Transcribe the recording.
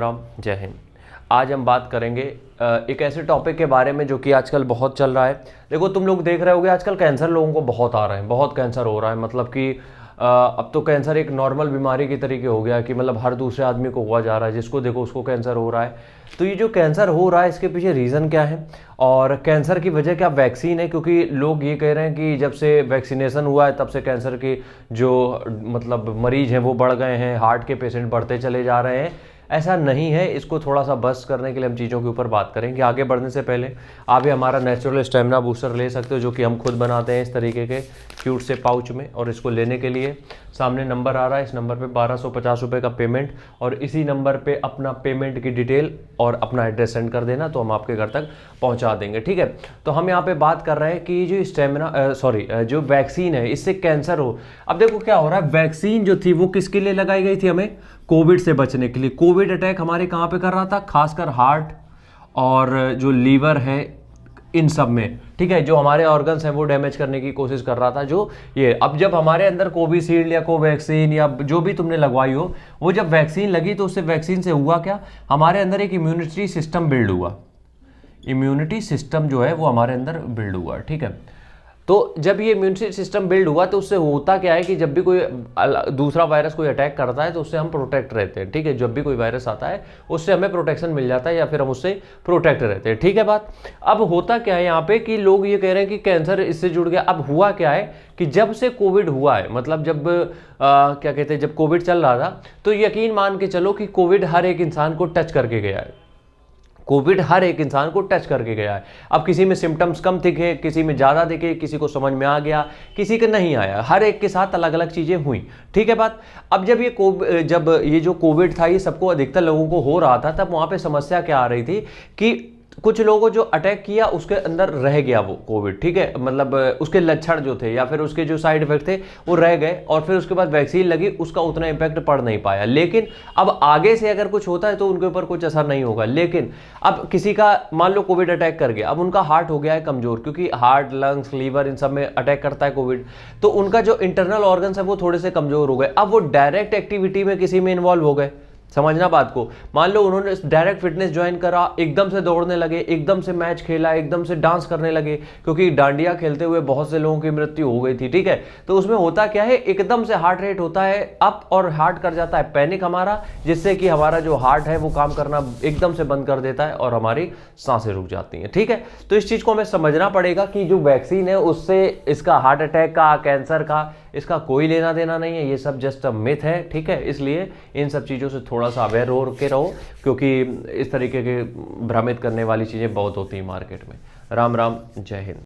राम, जय हिंद। आज हम बात करेंगे एक ऐसे टॉपिक के बारे में जो कि आजकल बहुत चल रहा है। देखो, तुम लोग देख रहे होगे आजकल कैंसर लोगों को बहुत आ रहा है, बहुत कैंसर हो रहा है। मतलब कि अब तो कैंसर एक नॉर्मल बीमारी की तरीके हो गया कि मतलब हर दूसरे आदमी को हुआ जा रहा है, जिसको देखो उसको कैंसर हो रहा है। तो ये जो कैंसर हो रहा है इसके पीछे रीज़न क्या है और कैंसर की वजह क्या वैक्सीन है? क्योंकि लोग ये कह रहे हैं कि जब से वैक्सीनेशन हुआ है तब से कैंसर के जो मतलब मरीज हैं वो बढ़ गए हैं, हार्ट के पेशेंट बढ़ते चले जा रहे हैं। ऐसा नहीं है। इसको थोड़ा सा बस करने के लिए हम चीज़ों के ऊपर बात करेंगे। आगे बढ़ने से पहले आप भी हमारा नेचुरल स्टेमिना बूस्टर ले सकते हो, जो कि हम खुद बनाते हैं इस तरीके के क्यूट से पाउच में। और इसको लेने के लिए सामने नंबर आ रहा है, इस नंबर पे 1250 रुपये का पेमेंट, और इसी नंबर पे अपना पेमेंट की डिटेल और अपना एड्रेस सेंड कर देना, तो हम आपके घर तक पहुंचा देंगे। ठीक है, तो हम यहाँ पे बात कर रहे हैं कि जो स्टेमिना जो वैक्सीन है इससे कैंसर हो। अब देखो क्या हो रहा है, वैक्सीन जो थी वो किसके लिए लगाई गई थी? हमें कोविड से बचने के लिए। कोविड अटैक हमारे कहाँ पे कर रहा था? खासकर हार्ट और जो लीवर है इन सब में। ठीक है, जो हमारे ऑर्गन्स हैं वो डैमेज करने की कोशिश कर रहा था। जो ये अब जब हमारे अंदर कोविशील्ड या कोवैक्सीन या जो भी तुमने लगवाई हो, वो जब वैक्सीन लगी तो उससे वैक्सीन से हुआ क्या, हमारे अंदर एक इम्यूनिटी सिस्टम बिल्ड हुआ। इम्यूनिटी सिस्टम जो है वो हमारे अंदर बिल्ड हुआ। ठीक है, तो जब ये इम्यूनिटी सिस्टम बिल्ड हुआ तो उससे होता क्या है कि जब भी कोई दूसरा वायरस कोई अटैक करता है तो उससे हम प्रोटेक्ट रहते हैं। ठीक है, जब भी कोई वायरस आता है उससे हमें प्रोटेक्शन मिल जाता है या फिर हम उससे प्रोटेक्ट रहते हैं। ठीक है बात। अब होता क्या है यहाँ पे कि लोग ये कह रहे हैं कि कैंसर इससे जुड़ गया। अब हुआ क्या है कि जब से कोविड हुआ है, मतलब जब क्या कहते हैं, जब कोविड चल रहा था, तो यकीन मान के चलो कि कोविड हर एक इंसान को टच करके गया है। कोविड हर एक इंसान को टच करके गया है। अब किसी में सिम्टम्स कम दिखे, किसी में ज़्यादा दिखे, किसी को समझ में आ गया, किसी के नहीं आया। हर एक के साथ अलग अलग चीज़ें हुई। ठीक है बात। अब जब ये जो कोविड था ये सबको अधिकतर लोगों को हो रहा था, तब वहाँ पे समस्या क्या आ रही थी कि कुछ लोगों को जो अटैक किया उसके अंदर रह गया वो कोविड। ठीक है, मतलब उसके लक्षण जो थे या फिर उसके जो साइड इफेक्ट थे वो रह गए, और फिर उसके बाद वैक्सीन लगी, उसका उतना इम्पैक्ट पड़ नहीं पाया। लेकिन अब आगे से अगर कुछ होता है तो उनके ऊपर कुछ असर नहीं होगा। लेकिन अब किसी का मान लो कोविड अटैक कर गया, अब उनका हार्ट हो गया है कमजोर, क्योंकि हार्ट, लंग्स, लीवर इन सब में अटैक करता है कोविड, तो उनका जो इंटरनल ऑर्गन्स है वो थोड़े से कमजोर हो गए। अब वो डायरेक्ट एक्टिविटी में किसी में इन्वॉल्व हो गए। समझना बात को। मान लो उन्होंने डायरेक्ट फिटनेस ज्वाइन करा, एकदम से दौड़ने लगे, एकदम से मैच खेला, एकदम से डांस करने लगे, क्योंकि डांडिया खेलते हुए बहुत से लोगों की मृत्यु हो गई थी। ठीक है, तो उसमें होता क्या है, एकदम से हार्ट रेट होता है अप और हार्ट कर जाता है पैनिक हमारा, जिससे कि हमारा जो हार्ट है वो काम करना एकदम से बंद कर देता है और हमारी सांसें रुक जाती हैं। ठीक है, तो इस चीज को हमें समझना पड़ेगा कि जो वैक्सीन है उससे इसका हार्ट अटैक का, कैंसर का, इसका कोई लेना देना नहीं है। ये सब जस्ट अ मिथ है। ठीक है, इसलिए इन सब चीज़ों से थोड़ा सा अवेयर हो के रहो, क्योंकि इस तरीके के भ्रमित करने वाली चीज़ें बहुत होती हैं मार्केट में। राम राम, जय हिंद।